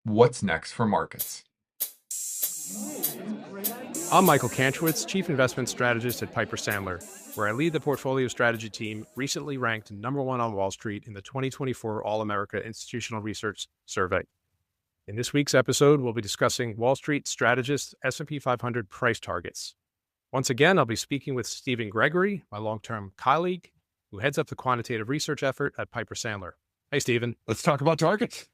What's next for markets? I'm Michael Kantrowitz, Chief Investment Strategist at Piper Sandler, where I lead the portfolio strategy team, recently ranked #1 on Wall Street in the 2024 All-America Institutional Research Survey. In this week's episode, we'll be discussing Wall Street Strategist S&P 500 price targets. Once again, I'll be speaking with Stephen Gregory, my long-term colleague, who heads up the quantitative research effort at Piper Sandler. Hey, Stephen. Let's talk about targets.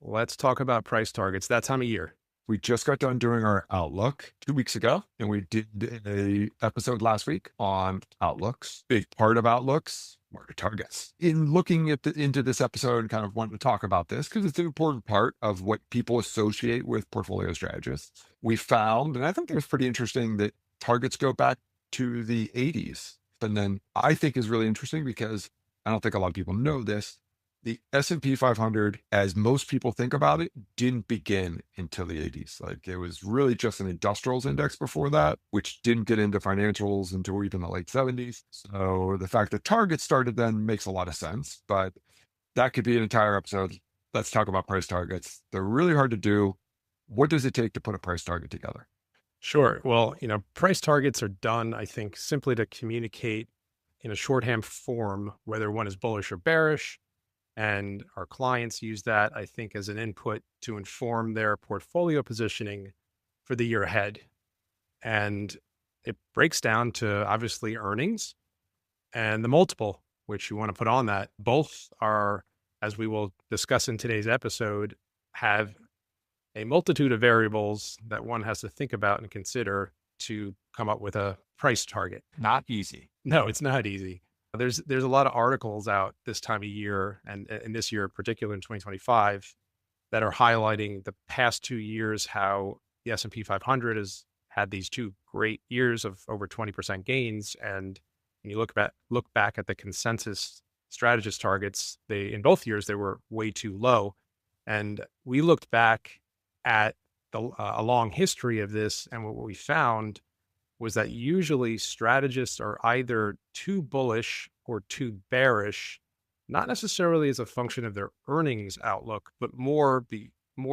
Let's talk about price targets. That time of year. We just got done doing our outlook 2 weeks ago, and we did a episode last week on outlooks. Big part of outlooks, market targets. In looking into this episode, kind of wanted to talk about this because it's an important part of what people associate with portfolio strategists. We found, and I think it was pretty interesting, that targets go back to the 80s. And then I think is really interesting because I don't think a lot of people know this. The S&P 500, as most people think about it, didn't begin until the 80s. Like it was really just an industrials index before that, which didn't get into financials until even the late 70s. So the fact that targets started then makes a lot of sense, but that could be an entire episode. Let's talk about price targets. They're really hard to do. What does it take to put a price target together? Sure. Well, price targets are done, I think, simply to communicate in a shorthand form whether one is bullish or bearish. And our clients use that, I think, as an input to inform their portfolio positioning for the year ahead. And it breaks down to obviously earnings and the multiple, which you want to put on that. Both are, as we will discuss in today's episode, have a multitude of variables that one has to think about and consider to come up with a price target. Not easy. No, it's not easy. There's a lot of articles out this time of year, and in this year in particular in 2025, that are highlighting the past 2 years, how the S&P 500 has had these 2 great years of over 20% gains. And when you look back at the consensus strategist targets, in both years they were way too low. And we looked back at a long history of this, and what we found was that usually strategists are either too bullish or too bearish, not necessarily as a function of their earnings outlook, but more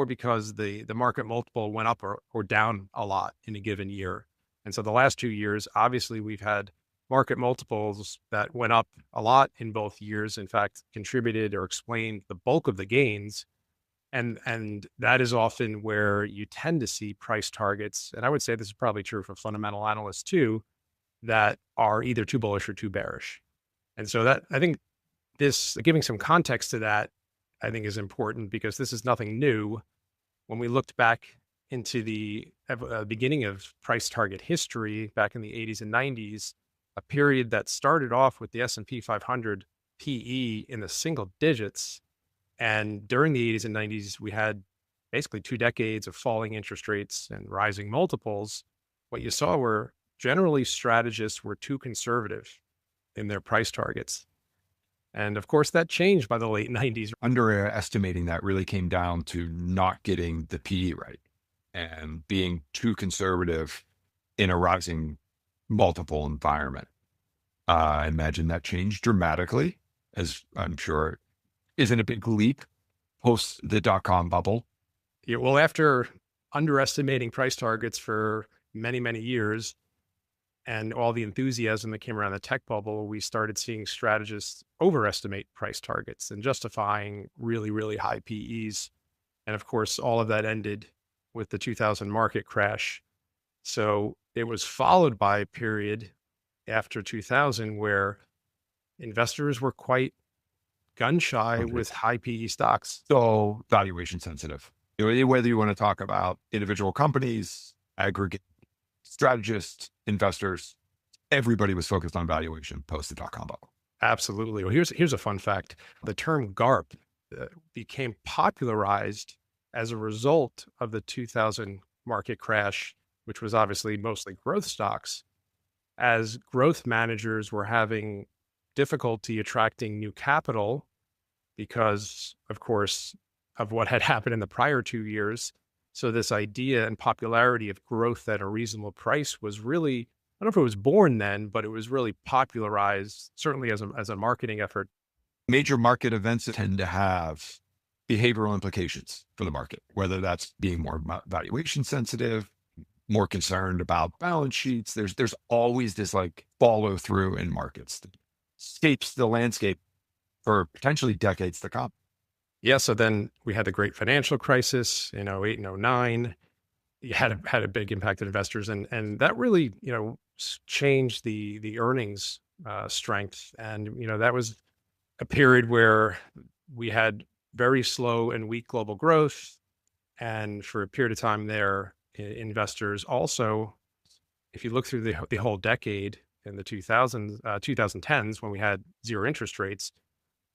because the market multiple went up or down a lot in a given year. And so the last 2 years, obviously, we've had market multiples that went up a lot in both years, in fact, contributed or explained the bulk of the gains. And that is often where you tend to see price targets. And I would say this is probably true for fundamental analysts too, that are either too bullish or too bearish. And so that, I think giving some context to that, I think is important because this is nothing new. When we looked back into the beginning of price target history back in the 80s and 90s, a period that started off with the S&P 500 PE in the single digits. And during the 80s and 90s, we had basically 2 decades of falling interest rates and rising multiples. What you saw were generally strategists were too conservative in their price targets. And of course, that changed by the late 90s. Underestimating that really came down to not getting the PE right and being too conservative in a rising multiple environment. I imagine that changed dramatically, as I'm sure isn't a big leap post the dot-com bubble. Yeah, well, after underestimating price targets for many, many years and all the enthusiasm that came around the tech bubble, we started seeing strategists overestimate price targets and justifying really, really high PEs. And of course, all of that ended with the 2000 market crash. So it was followed by a period after 2000 where investors were quite gun shy with high PE stocks. So valuation sensitive. Whether you want to talk about individual companies, aggregate strategists, investors, everybody was focused on valuation post the dot-com bubble. Absolutely. Well, here's a fun fact. The term GARP became popularized as a result of the 2000 market crash, which was obviously mostly growth stocks, as growth managers were having difficulty attracting new capital because, of course, of what had happened in the prior 2 years. So this idea and popularity of growth at a reasonable price was really, I don't know if it was born then, but it was really popularized, certainly as a marketing effort. Major market events tend to have behavioral implications for the market, whether that's being more valuation sensitive, more concerned about balance sheets. There's always this like follow through in markets that shapes the landscape for potentially decades to come. Yeah. So then we had the great financial crisis in '08 and '09. You had a big impact on investors, and that really changed the earnings strength. And that was a period where we had very slow and weak global growth, and for a period of time there, investors also, if you look through the whole decade in the 2010s when we had zero interest rates,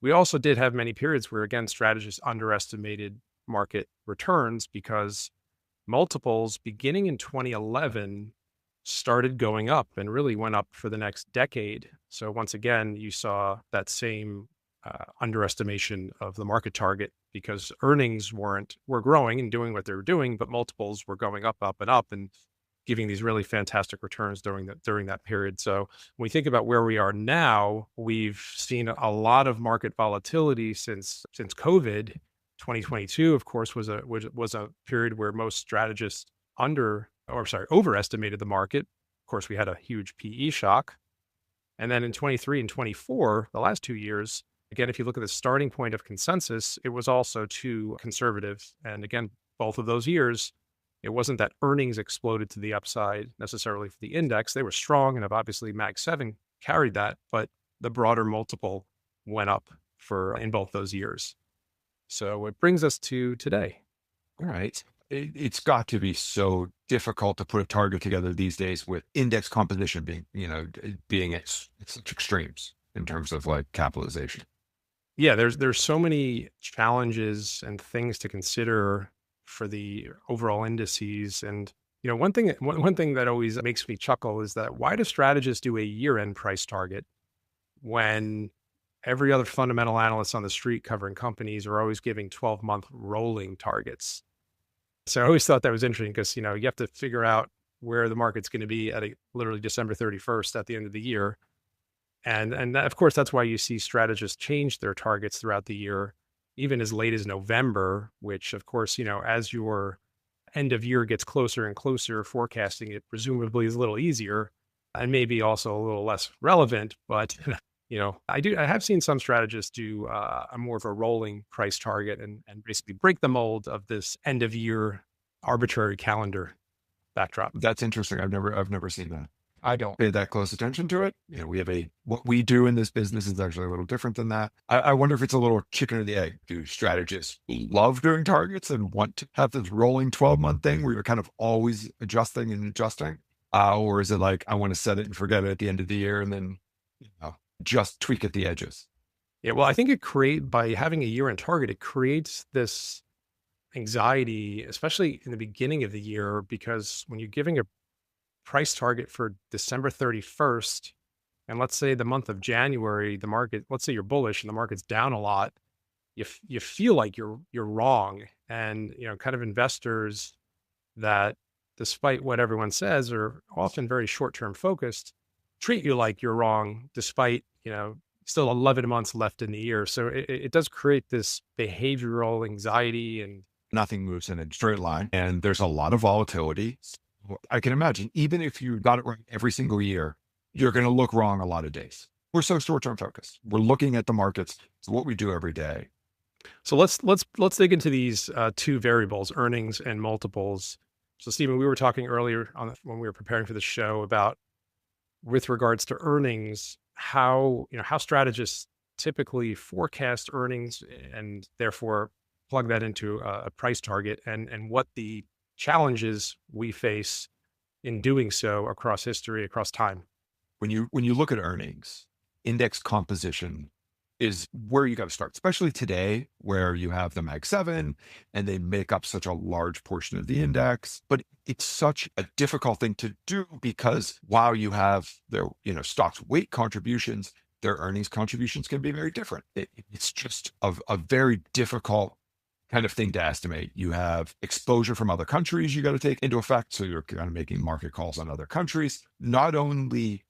we also did have many periods where, again, strategists underestimated market returns because multiples beginning in 2011 started going up and really went up for the next decade. So once again, you saw that same underestimation of the market target because earnings were growing and doing what they were doing, but multiples were going up and up and giving these really fantastic returns during that period. So when we think about where we are now, we've seen a lot of market volatility since COVID. 2022, of course, was a period where most strategists overestimated the market. Of course, we had a huge PE shock. And then in 23 and 24, the last 2 years, again, if you look at the starting point of consensus, it was also too conservative. And again, both of those years, it wasn't that earnings exploded to the upside necessarily for the index. They were strong, and obviously Mag 7 carried that, but the broader multiple went up in both those years. So it brings us to today. All right. It's got to be so difficult to put a target together these days with index composition being at such extremes in terms of like capitalization. Yeah, there's so many challenges and things to consider for the overall indices. And one thing that always makes me chuckle is that why do strategists do a year-end price target when every other fundamental analyst on the street covering companies are always giving 12-month rolling targets? So I always thought that was interesting because, you have to figure out where the market's going to be at literally December 31st at the end of the year. And of course, that's why you see strategists change their targets throughout the year, even as late as November, which of course, as your end of year gets closer and closer, forecasting it presumably is a little easier and maybe also a little less relevant. But I have seen some strategists do a more of a rolling price target and basically break the mold of this end of year arbitrary calendar backdrop. That's interesting. I've never seen that. I don't. Pay that close attention to it. What we do in this business is actually a little different than that. I wonder if it's a little chicken or the egg. Do strategists love doing targets and want to have this rolling 12-month thing where you're kind of always adjusting and adjusting? Or is it like, I want to set it and forget it at the end of the year and then, just tweak at the edges? Yeah, well, I think by having a year-end target, it creates this anxiety, especially in the beginning of the year, because when you're giving a price target for December 31st, and let's say the month of January, the market, let's say you're bullish and the market's down a lot, you feel like you're wrong. And, kind of investors that, despite what everyone says, are often very short-term focused, treat you like you're wrong, despite, still 11 months left in the year. So it does create this behavioral anxiety, and nothing moves in a straight line and there's a lot of volatility. I can imagine even if you got it right every single year, you're going to look wrong a lot of days. We're so short-term focused. We're looking at the markets. It's what we do every day. So let's dig into these two variables, earnings and multiples. So Stephen, we were talking earlier when we were preparing for the show about, with regards to earnings, how strategists typically forecast earnings and therefore plug that into a price target, and what the challenges we face in doing so across history, across time. When you look at earnings, index composition is where you got to start, especially today where you have the Mag 7 and they make up such a large portion of the index. But it's such a difficult thing to do because while you have their, stocks weight contributions, their earnings contributions can be very different. It's just a very difficult kind of thing to estimate. You have exposure from other countries you got to take into effect. So you're kind of making market calls on other countries. Not only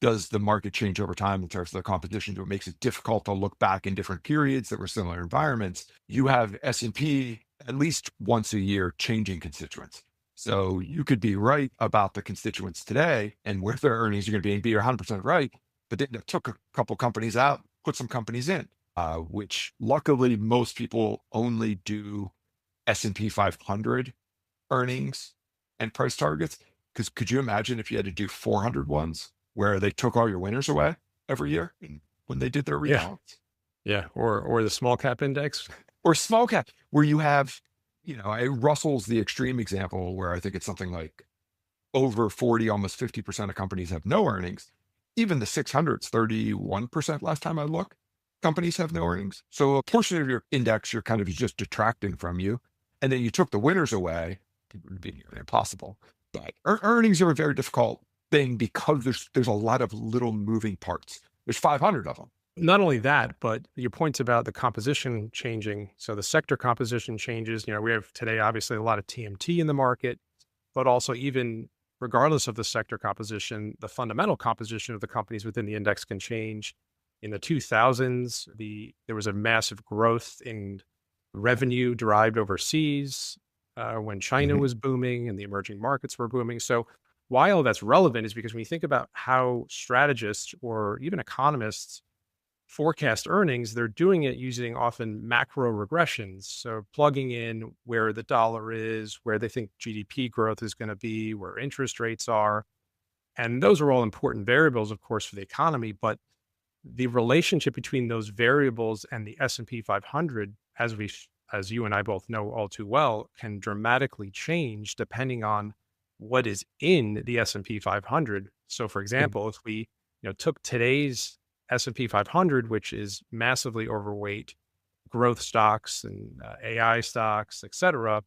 Does the market change over time in terms of the composition? So it makes it difficult to look back in different periods that were similar environments. You have S&P at least once a year changing constituents. So you could be right about the constituents today and where their earnings are going to be, and be 100% right. But then it took a couple companies out, put some companies in, which luckily most people only do S&P 500 earnings and price targets. Because could you imagine if you had to do 400 ones where they took all your winners away every year when they did their Yeah. rebalance? Yeah. Or the small cap index. Or small cap, where you have, Russell's the extreme example where I think it's something like over 40, almost 50% of companies have no earnings. Even the 600's 31% last time I looked. Companies have no earnings. So a portion of your index, you're kind of just detracting from you. And then you took the winners away, it would be nearly impossible. But earnings are a very difficult thing because there's a lot of little moving parts. There's 500 of them. Not only that, but your points about the composition changing. So the sector composition changes. We have today, obviously, a lot of TMT in the market, but also even regardless of the sector composition, the fundamental composition of the companies within the index can change. In the 2000s, there was a massive growth in revenue derived overseas when China was booming and the emerging markets were booming. So why all that's relevant is because when you think about how strategists or even economists forecast earnings, they're doing it using often macro regressions. So plugging in where the dollar is, where they think GDP growth is going to be, where interest rates are. And those are all important variables, of course, for the economy. But the relationship between those variables and the S&P 500, as you and I both know all too well, can dramatically change depending on what is in the S&P 500. So, for example, if we took today's S&P 500, which is massively overweight growth stocks and AI stocks, et cetera,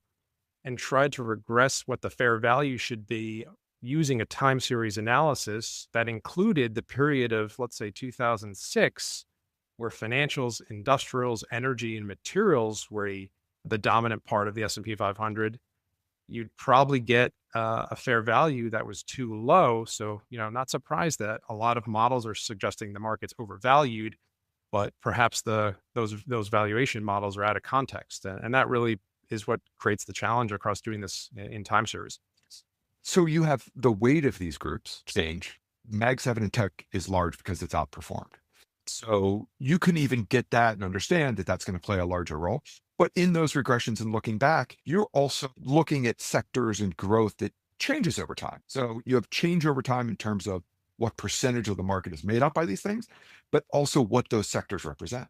and tried to regress what the fair value should be using a time series analysis that included the period of, let's say, 2006, where financials, industrials, energy, and materials were the dominant part of the S&P 500, you'd probably get a fair value that was too low. So, not surprised that a lot of models are suggesting the market's overvalued, but perhaps those valuation models are out of context. And that really is what creates the challenge across doing this in time series. So you have the weight of these groups change. Mag 7 in tech is large because it's outperformed. So you can even get that and understand that that's going to play a larger role. But in those regressions and looking back, you're also looking at sectors and growth that changes over time. So you have change over time in terms of what percentage of the market is made up by these things, but also what those sectors represent.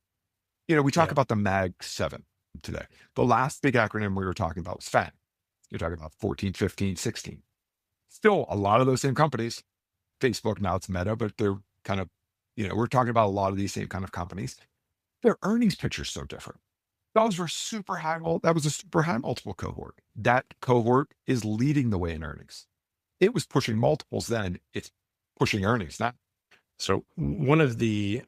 We talk about the Mag 7 today. The last big acronym we were talking about was FAN. You're talking about 14, 15, 16. Still a lot of those same companies. Facebook, now it's Meta, but they're kind of, we're talking about a lot of these same kind of companies. Their earnings picture is so different. Those were super high. That was a super high multiple cohort. That cohort is leading the way in earnings. It was pushing multiples then. It's pushing earnings now. So one of the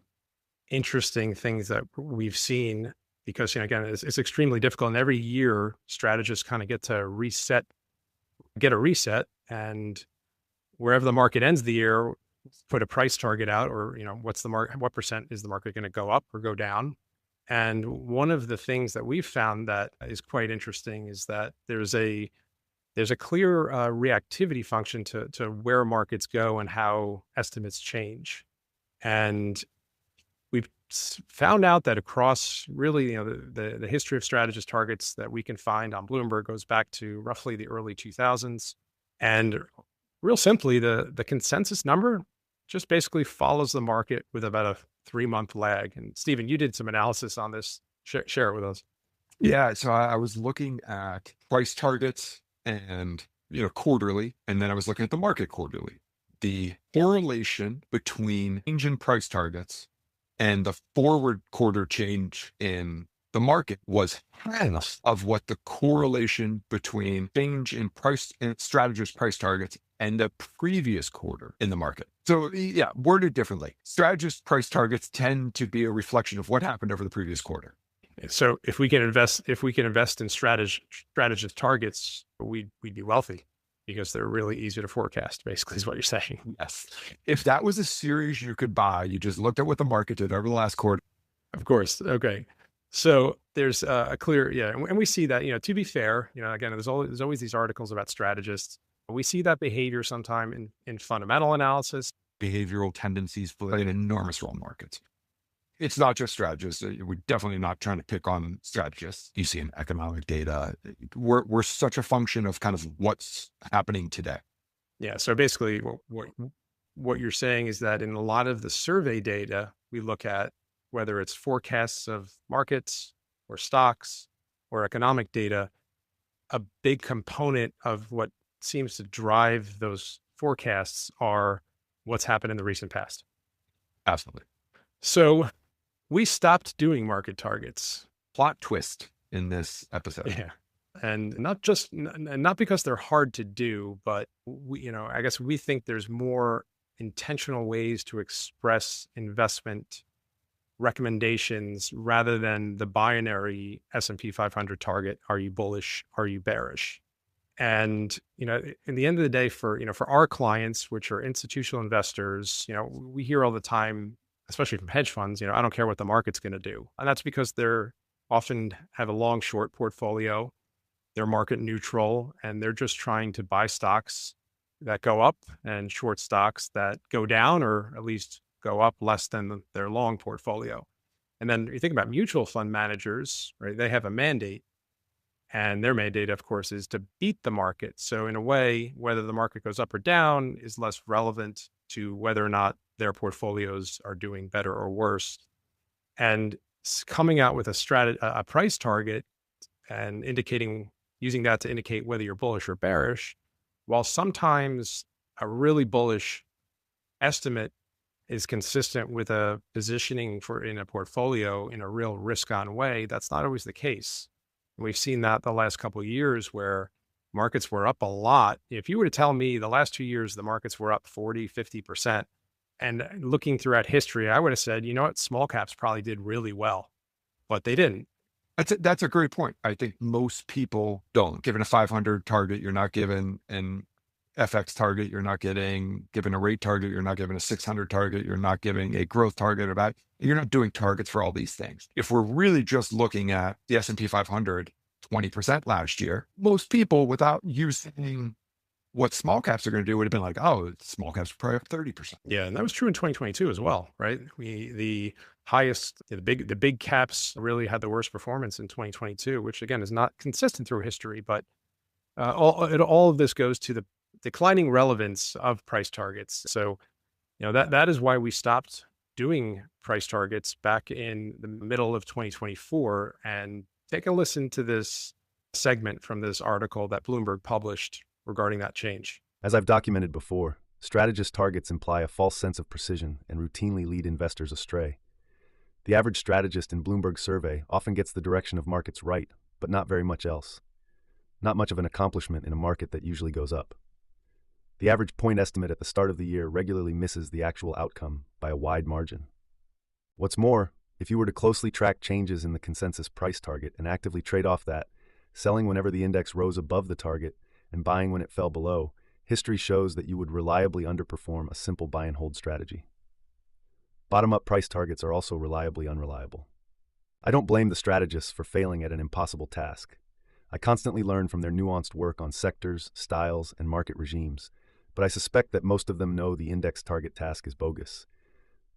interesting things that we've seen, because again, it's extremely difficult, and every year strategists kind of get a reset, and wherever the market ends the year, put a price target out, or what percent is the market going to go up or go down. And one of the things that we've found that is quite interesting is that there's a clear reactivity function to where markets go and how estimates change. And we've found out that across really, the history of strategist targets that we can find on Bloomberg goes back to roughly the early 2000s. And real simply, the consensus number just basically follows the market with about a 3-month lag. And Stephen, you did some analysis on this. Share it with us. Yeah. So I was looking at price targets and, quarterly, and then I was looking at the market quarterly. The correlation between change in price targets and the forward quarter change in the market was half of what the correlation between change in price and strategist price targets and the previous quarter in the market. So yeah, worded differently, strategist price targets tend to be a reflection of what happened over the previous quarter. So if we can invest in strategist targets, we'd be wealthy. because they're really easy to forecast, basically is what you're saying. Yes. If that was a series you could buy, you just looked at what the market did over the last quarter. Of course. Okay. So there's a clear, yeah. And we see that, to be fair, again, there's always these articles about strategists. We see that behavior sometime in fundamental analysis. Behavioral tendencies play an enormous role in markets. It's not just strategists. We're definitely not trying to pick on strategists. You see in economic data, we're such a function of kind of what's happening today. Yeah. So basically what you're saying is that in a lot of the survey data we look at, whether it's forecasts of markets or stocks or economic data, a big component of what seems to drive those forecasts are what's happened in the recent past. Absolutely. So we stopped doing market targets. Plot twist in this episode. Yeah. And not because they're hard to do, but I guess we think there's more intentional ways to express investment recommendations rather than the binary S&P 500 target. Are you bullish? Are you bearish? And, in the end of the day, for our clients, which are institutional investors, we hear all the time, especially from hedge funds, I don't care what the market's going to do. And that's because they're often have a long short portfolio. They're market neutral, and they're just trying to buy stocks that go up and short stocks that go down, or at least go up less than their long portfolio. And then you think about mutual fund managers, right? They have a mandate, and their mandate, of course, is to beat the market. So in a way, whether the market goes up or down is less relevant to whether or not their portfolios are doing better or worse. And coming out with a price target and using that to indicate whether you're bullish or bearish, while sometimes a really bullish estimate is consistent with a positioning in a portfolio in a real risk-on way, that's not always the case. And we've seen that the last couple of years where markets were up a lot. If you were to tell me the last 2 years, the markets were up 40, 50%, and looking throughout history, I would have said, small caps probably did really well, but they didn't. That's a great point. I think most people don't. Given a 500 target, you're not given an FX target, you're not given a rate target, you're not given a 600 target, you're not giving a growth target. You're not doing targets for all these things. If we're really just looking at the S&P 500, 20% last year, most people, without using what small caps are going to do, would have been like, oh, small caps are probably up 30%. Yeah, and that was true in 2022 as well, right? The big caps really had the worst performance in 2022, which again is not consistent through history, but all of this goes to the declining relevance of price targets. So, that is why we stopped doing price targets back in the middle of 2024. And take a listen to this segment from this article that Bloomberg published regarding that change. As I've documented before, strategist targets imply a false sense of precision and routinely lead investors astray. The average strategist in Bloomberg's survey often gets the direction of markets right, but not very much else. Not much of an accomplishment in a market that usually goes up. The average point estimate at the start of the year regularly misses the actual outcome by a wide margin. What's more, if you were to closely track changes in the consensus price target and actively trade off that, selling whenever the index rose above the target and buying when it fell below, history shows that you would reliably underperform a simple buy and hold strategy. Bottom-up price targets are also reliably unreliable. I don't blame the strategists for failing at an impossible task. I constantly learn from their nuanced work on sectors, styles, and market regimes, but I suspect that most of them know the index target task is bogus.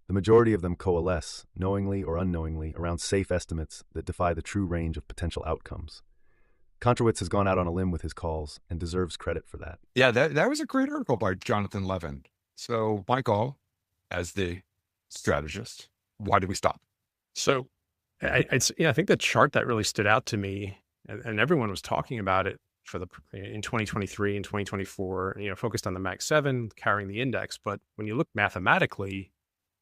The majority of them coalesce, knowingly or unknowingly, around safe estimates that defy the true range of potential outcomes. Kontrowitz has gone out on a limb with his calls and deserves credit for that. Yeah, that was a great article by Jonathan Levin. So, Michael, as the strategist, why did we stop? So, I think the chart that really stood out to me, and everyone was talking about it in 2023 and 2024, focused on the Mag 7 carrying the index. But when you look mathematically,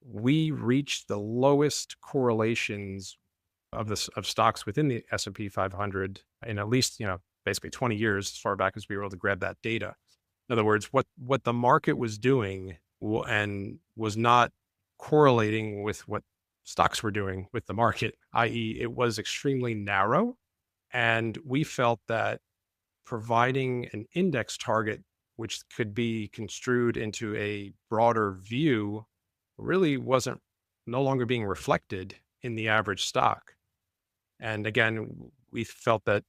we reached the lowest correlations of stocks within the S&P 500 in at least, basically 20 years, as far back as we were able to grab that data. In other words, what the market was doing and was not correlating with what stocks were doing with the market, i.e. it was extremely narrow. And we felt that providing an index target which could be construed into a broader view, really wasn't no longer being reflected in the average stock. And again, we felt that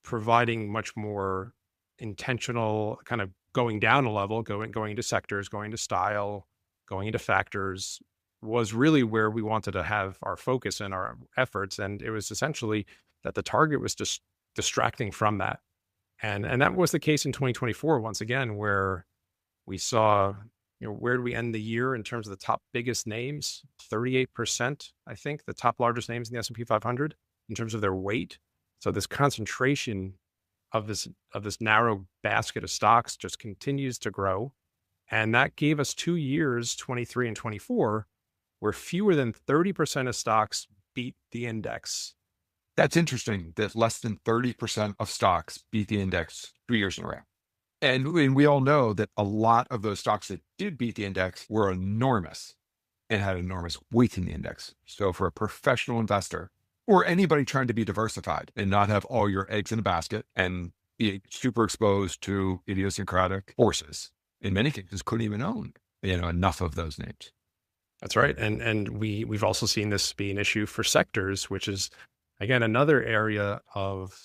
providing much more intentional kind of going down a level, going into sectors, going to style, going into factors was really where we wanted to have our focus and our efforts. And it was essentially that the target was just distracting from that. And that was the case in 2024, once again, where we saw, where did we end the year in terms of the top biggest names? 38%, I think, the top largest names in the S&P 500 in terms of their weight. So this concentration of this narrow basket of stocks just continues to grow. And that gave us 2 years, 23 and 24, where fewer than 30% of stocks beat the index. That's interesting that less than 30% of stocks beat the index 3 years in a row. And we all know that a lot of those stocks that did beat the index were enormous and had enormous weight in the index. So for a professional investor or anybody trying to be diversified and not have all your eggs in a basket and be super exposed to idiosyncratic forces, in many cases couldn't even own, enough of those names. That's right. And we've also seen this be an issue for sectors, which is, again, another area of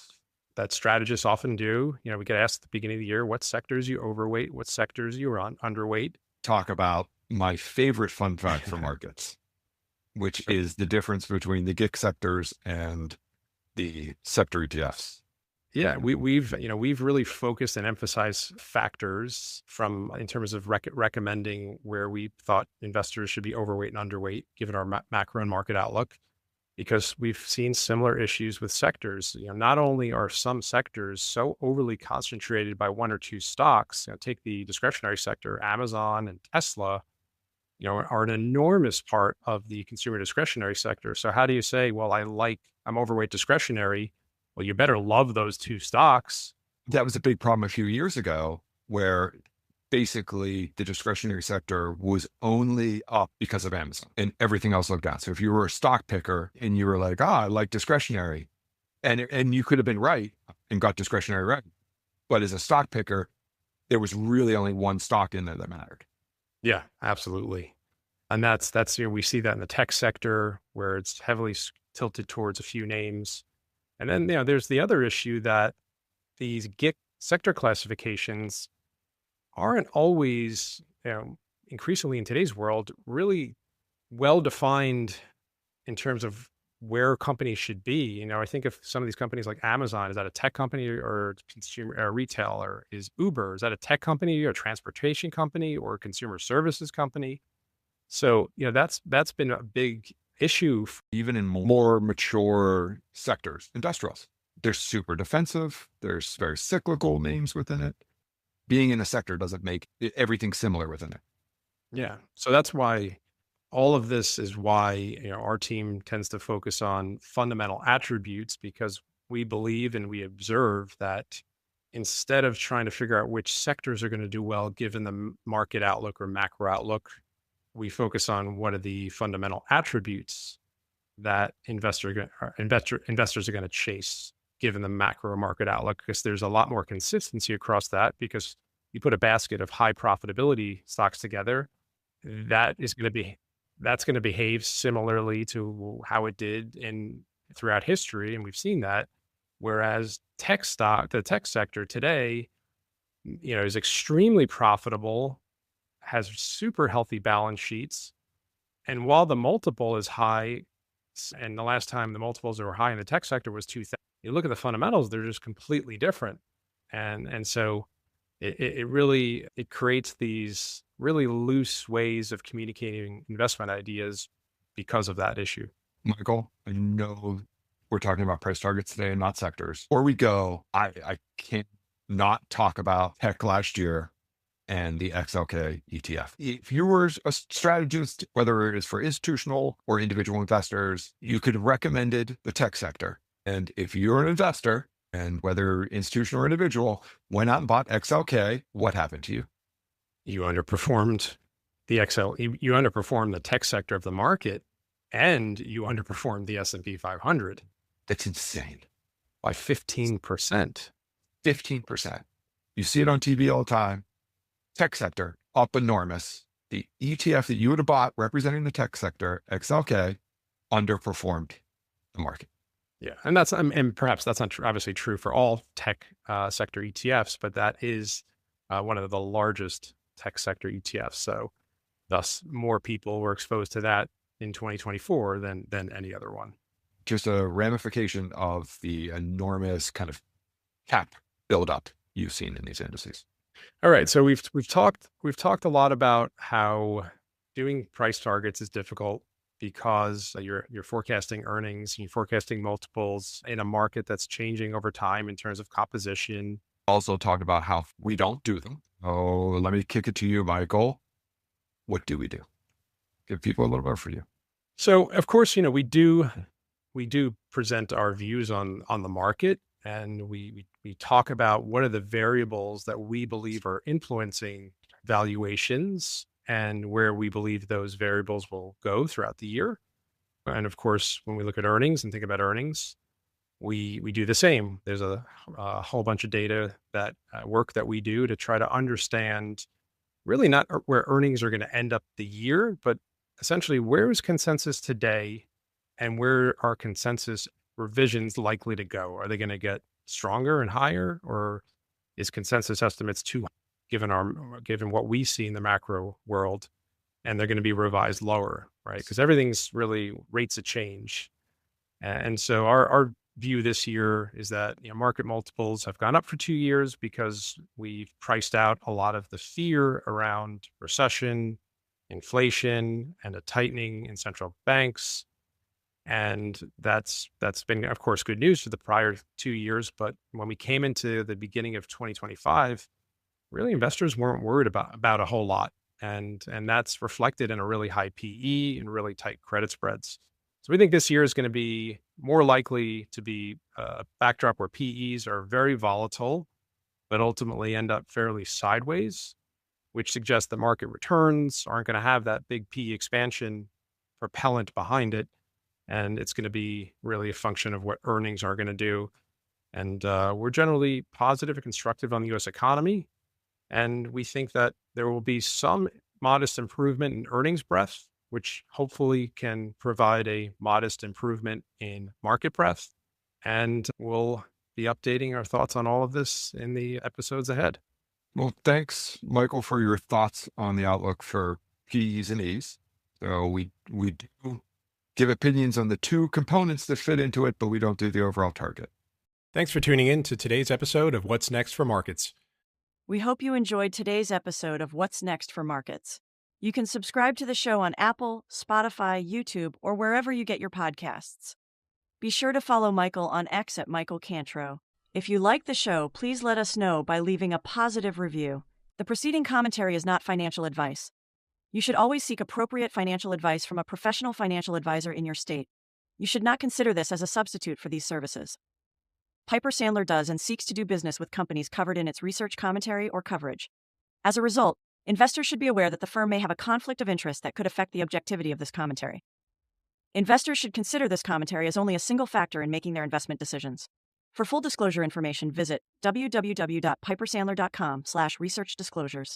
that strategists often do. We get asked at the beginning of the year, what sectors you overweight, what sectors you're underweight. Talk about my favorite fun fact for markets, which is the difference between the GIC sectors and the sector ETFs. Yeah, we've really focused and emphasized factors in terms of recommending where we thought investors should be overweight and underweight, given our macro and market outlook, because we've seen similar issues with sectors. Not only are some sectors so overly concentrated by one or two stocks, take the discretionary sector, Amazon and Tesla, are an enormous part of the consumer discretionary sector. So how do you say, well, I'm overweight discretionary? Well, you better love those two stocks. That was a big problem a few years ago, where basically the discretionary sector was only up because of Amazon and everything else looked down. So if you were a stock picker and you were like, I like discretionary, and you could have been right and got discretionary right. But as a stock picker, there was really only one stock in there that mattered. Yeah, absolutely. And that's we see that in the tech sector, where it's heavily tilted towards a few names. And then, there's the other issue that these GIC sector classifications aren't always, increasingly in today's world, really well defined in terms of where companies should be. I think of some of these companies like Amazon, is that a tech company or consumer or retail, or is Uber, is that a tech company or a transportation company or a consumer services company? So, that's been a big issue. Even in more mature sectors, industrials, they're super defensive. There's very cyclical names within it. Being in a sector doesn't make everything similar within it. Yeah. So that's why all of this is why, our team tends to focus on fundamental attributes, because we believe and we observe that instead of trying to figure out which sectors are going to do well, given the market outlook or macro outlook, we focus on what are the fundamental attributes that investors are going to chase, given the macro market outlook, because there's a lot more consistency across that. Because you put a basket of high profitability stocks together, that's going to behave similarly to how it did throughout history, and we've seen that. Whereas the tech sector today, is extremely profitable, has super healthy balance sheets. And while the multiple is high, and the last time the multiples that were high in the tech sector was 2000, you look at the fundamentals, they're just completely different. And so it creates these really loose ways of communicating investment ideas because of that issue. Michael, I know we're talking about price targets today and not sectors. Or we go, I can't not talk about tech last year and the XLK ETF. If you were a strategist, whether it is for institutional or individual investors, you could have recommended the tech sector. And if you're an investor, and whether institutional or individual, went out and bought XLK, what happened to you? You underperformed you underperformed the tech sector of the market, and you underperformed the S&P 500. That's insane. By 15%. 15%. You see it on TV all the time. tech sector, up enormous. The ETF that you would have bought representing the tech sector, XLK, underperformed the market. Yeah, and that's and perhaps that's not obviously true for all tech sector ETFs, but that is one of the largest tech sector ETFs. So, thus, more people were exposed to that in 2024 than any other one. Just a ramification of the enormous kind of cap buildup you've seen in these indices. All right, so we've talked a lot about how doing price targets is difficult because you're forecasting earnings, you're forecasting multiples in a market that's changing over time in terms of composition. Also talked about how we don't do them. Oh, let me kick it to you, Michael. What do we do? Give people a little bit for you. So, of course, we do present our views on the market, and we talk about what are the variables that we believe are influencing valuations and where we believe those variables will go throughout the year. And of course, when we look at earnings and think about earnings, we do the same. There's a whole bunch of data that work that we do to try to understand really not where earnings are going to end up the year, but essentially where is consensus today and where are consensus revisions likely to go? Are they going to get stronger and higher, or is consensus estimates too high given what we see in the macro world, and they're going to be revised lower, right? Because everything's really rates of change. And so our view this year is that market multiples have gone up for 2 years because we've priced out a lot of the fear around recession, inflation, and a tightening in central banks. And that's been, of course, good news for the prior 2 years. But when we came into the beginning of 2025, really investors weren't worried about a whole lot. And that's reflected in a really high PE and really tight credit spreads. So we think this year is going to be more likely to be a backdrop where PEs are very volatile, but ultimately end up fairly sideways, which suggests that market returns aren't going to have that big PE expansion propellant behind it. And it's going to be really a function of what earnings are going to do. And we're generally positive and constructive on the U.S. economy. And we think that there will be some modest improvement in earnings breadth, which hopefully can provide a modest improvement in market breadth. And we'll be updating our thoughts on all of this in the episodes ahead. Well, thanks, Michael, for your thoughts on the outlook for P's and E's. So we do give opinions on the two components that fit into it, but we don't do the overall target. Thanks for tuning in to today's episode of What's Next for Markets. We hope you enjoyed today's episode of What's Next for Markets. You can subscribe to the show on Apple, Spotify, YouTube, or wherever you get your podcasts. Be sure to follow Michael on X at Michael Cantro. If you like the show, please let us know by leaving a positive review. The preceding commentary is not financial advice. You should always seek appropriate financial advice from a professional financial advisor in your state. You should not consider this as a substitute for these services. Piper Sandler does and seeks to do business with companies covered in its research commentary or coverage. As a result, investors should be aware that the firm may have a conflict of interest that could affect the objectivity of this commentary. Investors should consider this commentary as only a single factor in making their investment decisions. For full disclosure information, visit www.pipersandler.com/researchdisclosures.